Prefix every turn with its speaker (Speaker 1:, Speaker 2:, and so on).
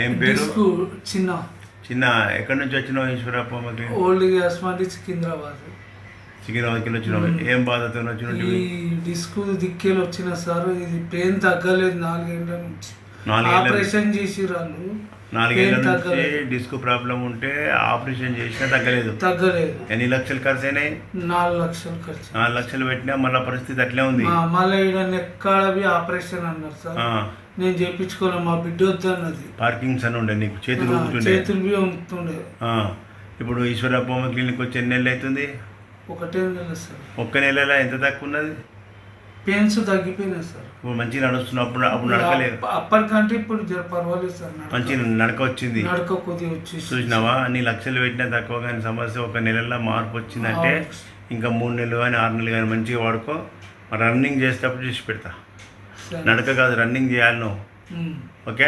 Speaker 1: ఏం పేరు?
Speaker 2: డిస్కు చిన్న
Speaker 1: చిన్న. ఎక్కడి నుంచి వచ్చినావు ఈశ్వరప్పమ్మకి?
Speaker 2: ఓల్డ్ గ్యాస్ మాది సికింద్రాబాద్.
Speaker 1: సికింద్రాబాద్కి వచ్చినావు. ఏం బాధతో వచ్చినావు?
Speaker 2: ఈ డిస్కు దిక్కేలు వచ్చిన సార్, ఇది పెయిన్ తగ్గలేదు 4 ఏళ్ళ నుంచి.
Speaker 1: 4 ఏళ్ళ
Speaker 2: ఆపరేషన్ చేసిర్రు వాళ్ళు.
Speaker 1: 4 ఏళ్ళ నుంచి డిస్క్ ప్రాబ్లం ఉంటే ఆపరేషన్ చేసినా తగ్గలేదు. ఎన్ని లక్షలు ఖర్చు అయినాయి?
Speaker 2: 4 లక్షలు ఖర్చు.
Speaker 1: 4 లక్షలు పెట్టినా మళ్ళీ పరిస్థితి అట్లే ఉంది.
Speaker 2: మళ్ళీ ఇక్కడ ఎక్కడవి ఆపరేషన్ అన్నారు సార్. నేను చేయించుకోలే, మా బిడ్డ వద్దు అన్నది.
Speaker 1: పార్కింగ్స్ అని ఉండే, నీకు చేతులు
Speaker 2: ఉంటుండే.
Speaker 1: ఇప్పుడు ఈశ్వరప్పమ్మ క్లినిక్ వచ్చి ఎన్ని నెలలు అవుతుంది?
Speaker 2: 1 నెల సార్.
Speaker 1: 1 నెలలో ఎంత తక్కువ ఉన్నది?
Speaker 2: పెయిన్స్ తగ్గిపోయినాయి సార్.
Speaker 1: ఇప్పుడు మంచిగా నడుస్తున్నప్పుడు అప్పుడు నడకలేదు.
Speaker 2: అప్పటికంటే ఇప్పుడు పర్వాలేదు సార్.
Speaker 1: మంచిగా నడక వచ్చింది.
Speaker 2: నడక కొద్దిగా వచ్చి
Speaker 1: చూసినావా? అన్ని లక్షలు పెట్టినా తక్కువ కానీ సమస్య 1 నెలలో మార్పు వచ్చిందంటే ఇంకా 3 నెలలు కానీ 6 నెలలు కానీ మంచిగా వాడుకో. రన్నింగ్ చేసేటప్పుడు చూసి పెడతా. నడక కాదు, రన్నింగ్ చేయాలి నువ్వు. ఓకే.